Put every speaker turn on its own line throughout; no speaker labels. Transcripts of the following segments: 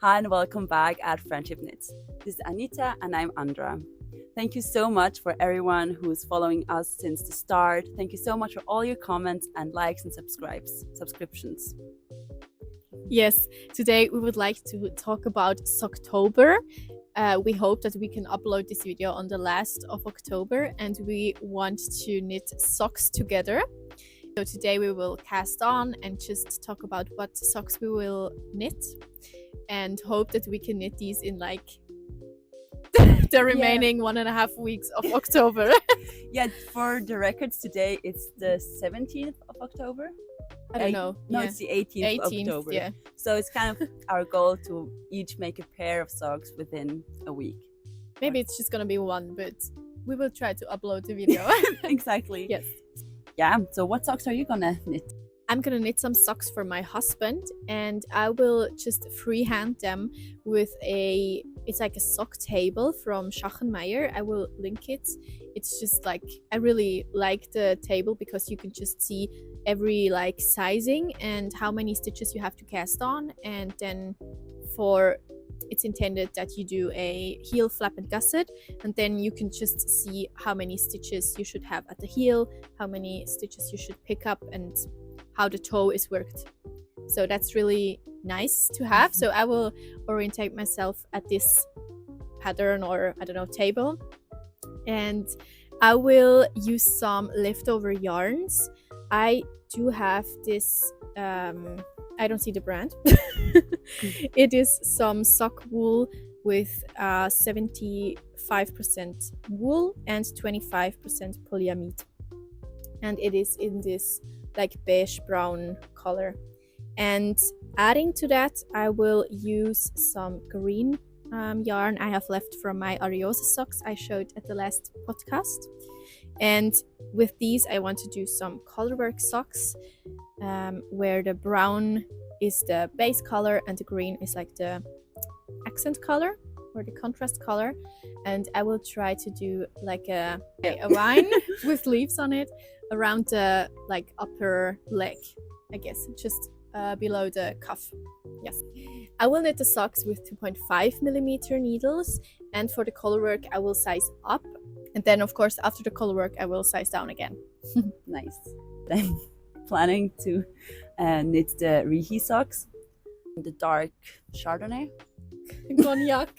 Hi and welcome back at Friendship Knits. This is Anita and I'm Andra. Thank you so much for everyone who's following us since the start. Thank you so much for all your comments and likes and subscriptions.
Yes, today we would like to talk about Socktober. We hope that we can upload this video on the last of October and we want to knit socks together. So today we will cast on and just talk about what socks we will knit and hope that we can knit these in like the remaining 1.5 weeks of October.
Yeah, for the records today, it's the 17th of October.
I don't know.
No,
yeah.
it's the 18th of October.
Yeah.
So it's kind of our goal to each make a pair of socks within a week.
Maybe it's just gonna be one, but we will try to upload the video.
Exactly.
Yes.
Yeah, so what socks are you gonna knit?
I'm gonna knit some socks for my husband and I will just freehand them with it's like a sock table from Schachenmeier. I will link it. It's just like, I really like the table because you can just see every like sizing and how many stitches you have to cast on, and then it's intended that you do a heel, flap and gusset, and then you can just see how many stitches you should have at the heel, how many stitches you should pick up, and how the toe is worked. So that's really nice to have. So I will orientate myself at this pattern, or I don't know, table, and I will use some leftover yarns. I do have this I don't see the brand. It is some sock wool with 75% wool and 25% polyamide, and it is in this like beige brown color. And adding to that, I will use some green yarn I have left from my Ariosa socks I showed at the last podcast. And with these I want to do some colorwork socks, where the brown is the base color and the green is like the accent color or the contrast color. And I will try to do like a vine with leaves on it around the like upper leg, I guess, just below the cuff. Yes, I will knit the socks with 2.5mm needles, and for the colorwork I will size up, and then of course after the colorwork I will size down again.
Nice. I'm planning to knit the Riihi socks, the dark Chardonnay.
Cognac.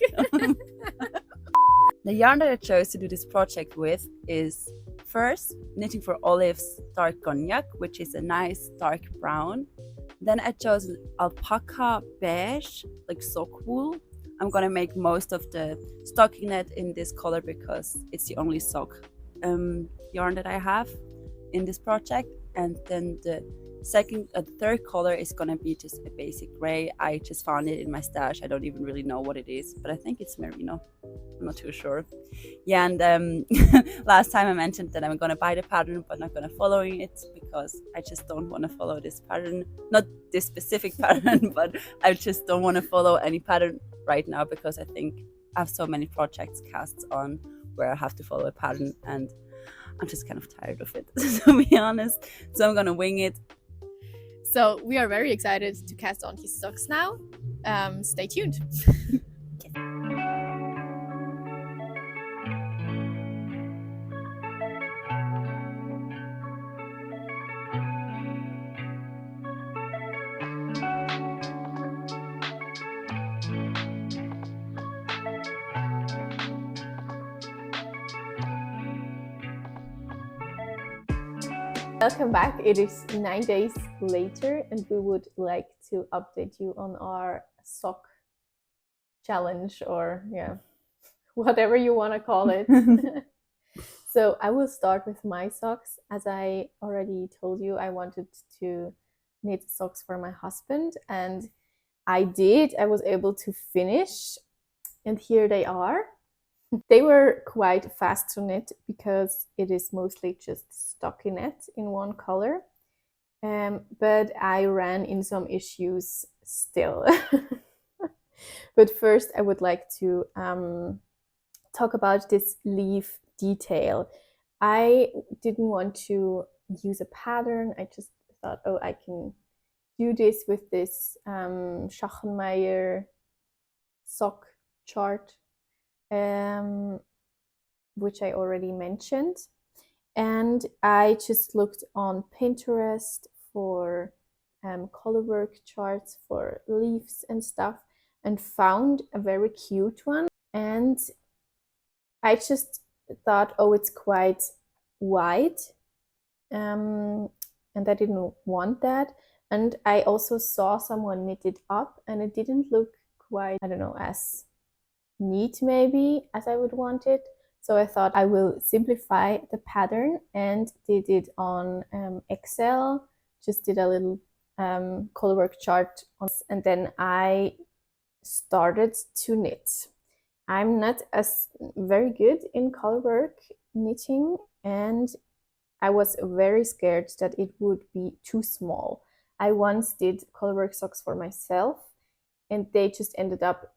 The yarn that I chose to do this project with is first Knitting for Olive's dark cognac, which is a nice dark brown. Then I chose alpaca beige, like sock wool. I'm gonna make most of the stockinette in this color because it's the only sock yarn that I have in this project. And then the third color is gonna be just a basic gray. I just found it in my stash. I don't even really know what it is, but I think it's merino. I'm not too sure. Yeah, and last time I mentioned that I'm gonna buy the pattern but not gonna follow it because I just don't want to follow this pattern. Not this specific pattern, but I just don't want to follow any pattern right now because I think I have so many projects cast on where I have to follow a pattern and I'm just kind of tired of it, to be honest. So I'm gonna wing it.
So we are very excited to cast on his socks now. Stay tuned. Welcome back. It is 9 days later and we would like to update you on our sock challenge, or whatever you want to call it. So I will start with my socks. As I already told you, I wanted to knit socks for my husband, and I did. I was able to finish, and here they are. They were quite fast to knit because it is mostly just stockinette in one color, but I ran in some issues still. But first I would like to talk about this leaf detail. I didn't want to use a pattern. I just thought, oh, I can do this with this Schachenmeier sock chart, which I already mentioned. And I just looked on Pinterest for colorwork charts for leaves and stuff, and found a very cute one. And I just thought, oh, it's quite wide, and I didn't want that. And I also saw someone knit it up, and it didn't look quite, I don't know, as neat maybe as I would want it. So I thought I will simplify the pattern and did it on Excel, just did a little colorwork chart on, and then I started to knit. I'm not as very good in colorwork knitting, and I was very scared that it would be too small. I once did colorwork socks for myself, and they just ended up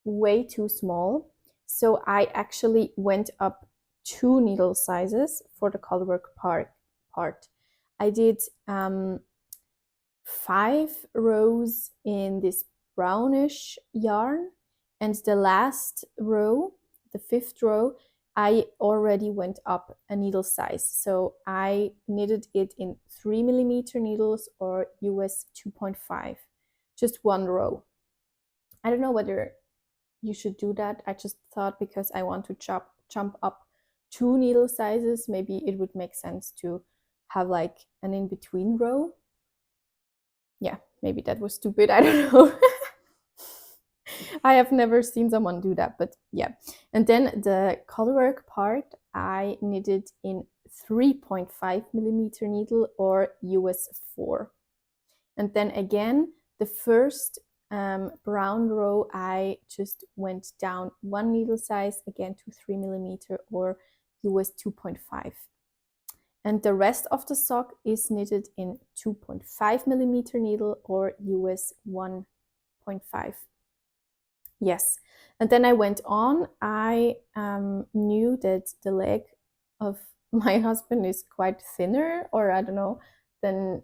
way too small. So I actually went up 2 needle sizes for the colorwork part. I did 5 rows in this brownish yarn, and the last row, the 5th row, I already went up a needle size. So I knitted it in 3mm needles or US 2.5, just 1 row. I don't know whether you should do that. I just thought because I want to jump up 2 needle sizes, maybe it would make sense to have like an in-between row. Yeah, maybe that was stupid. I don't know. I have never seen someone do that, but yeah. And then the colorwork part, I knitted in 3.5mm needle or US 4. And then again, the first brown row, I just went down 1 needle size, again to 3mm or US 2.5. And the rest of the sock is knitted in 2.5mm needle or US 1.5. Yes. And then I went on. I knew that the leg of my husband is quite thinner, or I don't know, than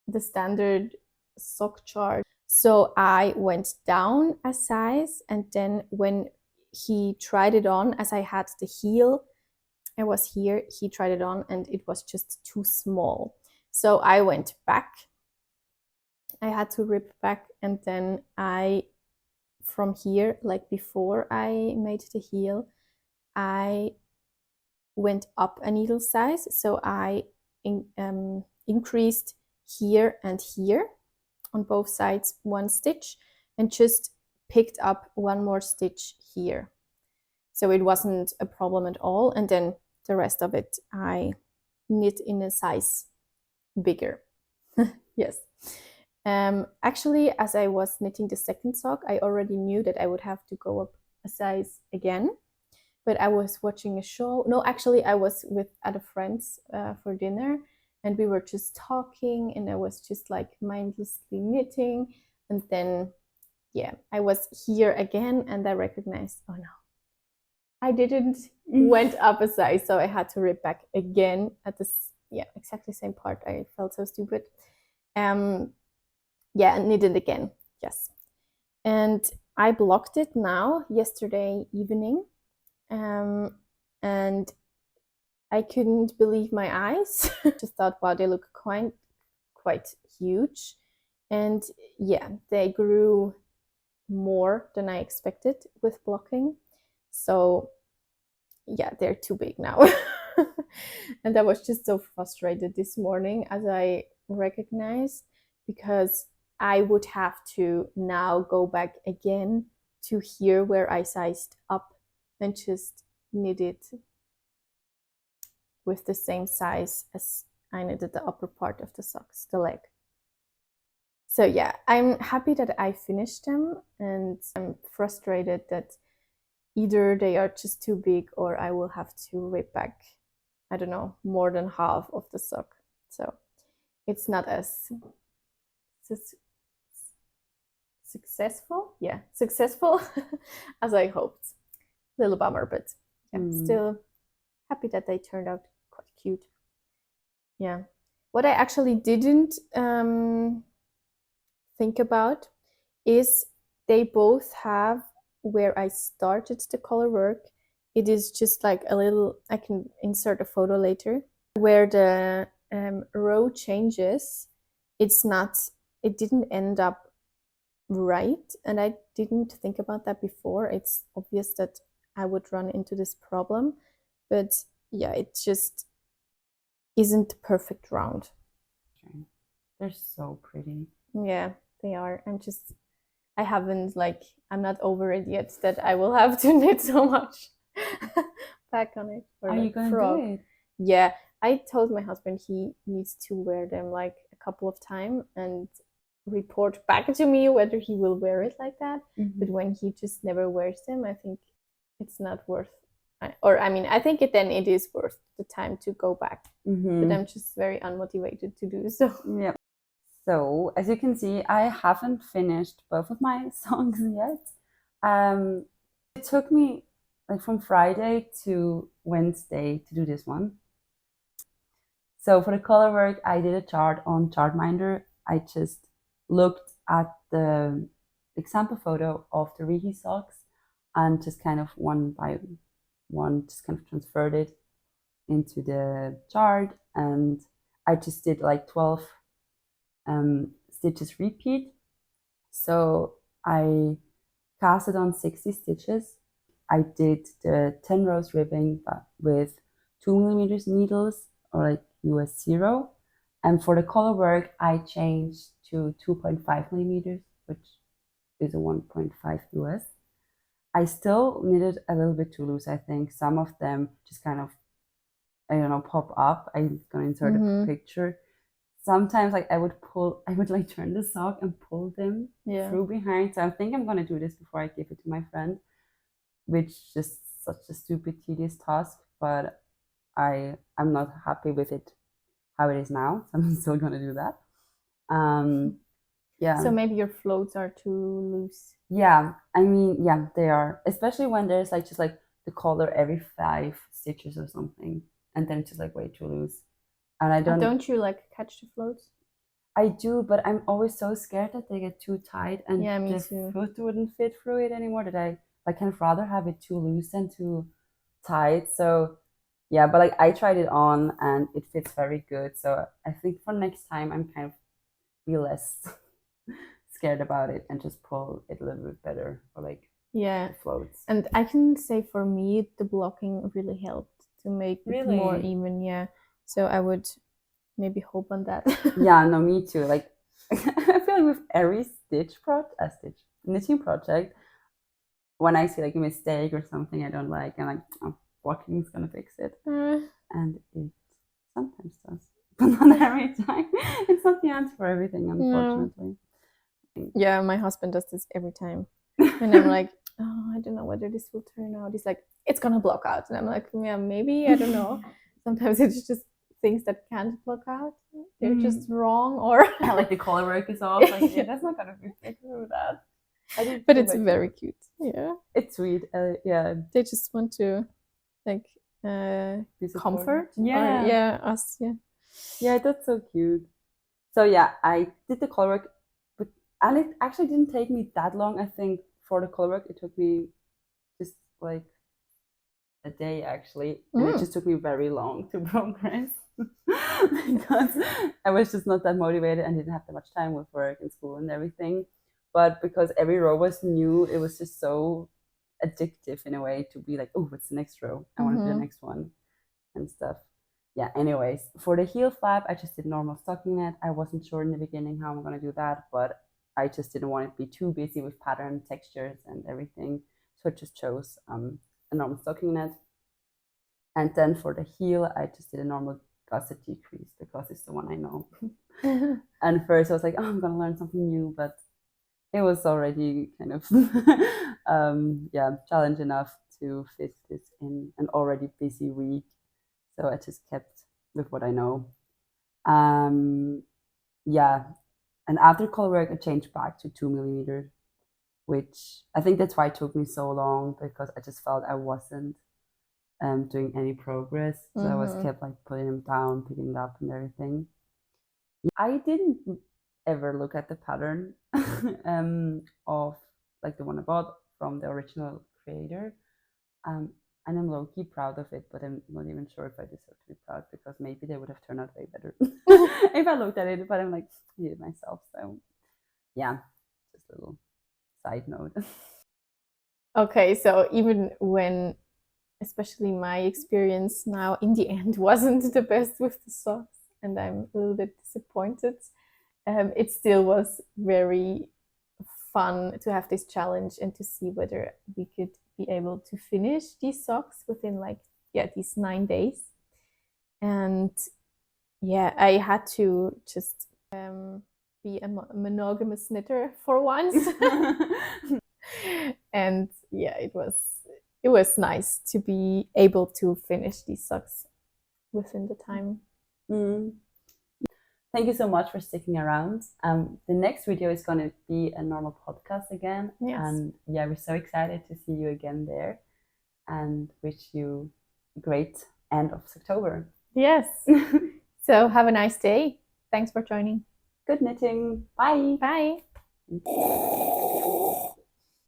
the standard sock chart. So I went down a size, and then when he tried it on, as I had the heel, I was here, he tried it on, and it was just too small. So I went back. I had to rip back, and then from here, like before I made the heel, I went up a needle size. So I increased here and here on both sides 1 stitch, and just picked up 1 more stitch here. So it wasn't a problem at all. And then the rest of it I knit in a size bigger. Yes. Actually, as I was knitting the second sock, I already knew that I would have to go up a size again. But I was watching a show. No, actually, I was with other friends for dinner, and we were just talking, and I was just like mindlessly knitting. And then, yeah, I was here again, and I recognized, oh no, I didn't went up a size, so I had to rip back again at this, yeah, exactly same part. I felt so stupid. Yeah, and knit it again. Yes. And I blocked it now yesterday evening, and I couldn't believe my eyes. Just thought, wow, they look quite huge. And yeah, they grew more than I expected with blocking. So yeah, they're too big now. And I was just so frustrated this morning as I recognized, because I would have to now go back again to here where I sized up and just knit it with the same size as I knitted the upper part of the socks, the leg. So yeah, I'm happy that I finished them, and I'm frustrated that either they are just too big or I will have to rip back, I don't know, more than half of the sock. So it's not as successful as I hoped. Little bummer, but yeah, still happy that they turned out quite cute. Yeah. What I actually didn't think about is they both have where I started the color work. It is just like a little, I can insert a photo later, where the row changes. It's not, it didn't end up right. And I didn't think about that before. It's obvious that I would run into this problem. But yeah, it just isn't the perfect round.
They're so pretty.
Yeah, they are. I haven't like, I'm not over it yet that I will have to knit so much back on it.
Are you gonna do it?
Yeah, I told my husband he needs to wear them like a couple of times and report back to me whether he will wear it like that. But when he just never wears them, I think it's not worth. I think it is worth the time to go back. But I'm just very unmotivated to do so.
Yeah. So as you can see, I haven't finished both of my songs yet. It took me like from Friday to Wednesday to do this one. So for the color work, I did a chart on Chartminder. I just looked at the example photo of the Riihi socks and just kind of one by one, just kind of transferred it into the chart. And I just did like 12 stitches repeat. So I casted on 60 stitches. I did the 10 rows ribbing with 2mm needles, or like US 0. And for the color work, I changed to 2.5mm, which is a 1.5 US. I still knitted a little bit too loose, I think. Some of them just kind of, I don't know, pop up. I'm gonna insert a picture. Sometimes like I would like turn the sock and pull them through behind. So I think I'm gonna do this before I give it to my friend, which is just such a stupid, tedious task, but I'm not happy with it how it is now. So I'm still gonna do that. Yeah.
So maybe your floats are too loose.
Yeah, I mean, yeah, they are. Especially when there's like just like the color every 5 stitches or something, and then it's just like way too loose. And I
don't you like catch the floats?
I do, but I'm always so scared that they get too tight and
me
the
too.
foot wouldn't fit through it anymore. That I kind of rather have it too loose than too tight. So yeah, but like I tried it on and it fits very good. So I think for next time I'm kind of be less scared about it and just pull it a little bit better, or like
yeah,
it floats.
And I can say for me the blocking really helped to make it more even. Yeah, so I would maybe hope on that.
Yeah, no, me too. Like I feel like with every knitting project, when I see like a mistake or something I don't like, I'm like, oh, blocking is gonna fix it, and it sometimes does, but not every time. It's not the answer for everything, unfortunately.
Yeah, my husband does this every time, and I'm like, oh, I don't know whether this will turn out. He's like, it's gonna block out, and I'm like, yeah, maybe, I don't know. Sometimes it's just things that can't block out. They're just wrong, or
like the color work is off. Like, yeah, that's not gonna be fit through that.
But it's very cute. Yeah,
it's sweet. Yeah,
they just want to like comfort. Yeah, us.
Yeah, that's so cute. So yeah, I did the color work, and it actually didn't take me that long. I think for the color work, it took me just like a day actually, and it just took me very long to progress because I was just not that motivated and didn't have that much time with work and school and everything. But because every row was new, it was just so addictive in a way to be like, oh, what's the next row? I want to do the next one and stuff. Yeah, anyways, for the heel flap, I just did normal stocking knit. I wasn't sure in the beginning how I'm going to do that, but I just didn't want to be too busy with pattern textures and everything. So I just chose a normal stocking knit. And then for the heel, I just did a normal gusset decrease because it's the one I know. And first I was like, oh, I'm going to learn something new, but it was already kind of challenge enough to fit this in an already busy week. So I just kept with what I know. Yeah, and after color work, I changed back to 2mm, which I think that's why it took me so long, because I just felt I wasn't doing any progress. So I was kept like putting them down, picking it up and everything. I didn't ever look at the pattern of like the one I bought from the original creator. And I'm low-key proud of it, but I'm not even sure if I deserve to be proud, because maybe they would have turned out way better if I looked at it, but I'm like, did it myself. So yeah, just a little side note.
Okay, so even when, especially my experience now in the end wasn't the best with the socks, and I'm a little bit disappointed, it still was very fun to have this challenge and to see whether we could be able to finish these socks within like these 9 days. And yeah, I had to just be a monogamous knitter for once. And yeah, it was nice to be able to finish these socks within the time.
Thank you so much for sticking around. The next video is going to be a normal podcast again.
Yes.
And yeah, we're so excited to see you again there, and wish you a great end of Socktober.
Yes. So have a nice day. Thanks for joining.
Good knitting. Bye.
Bye.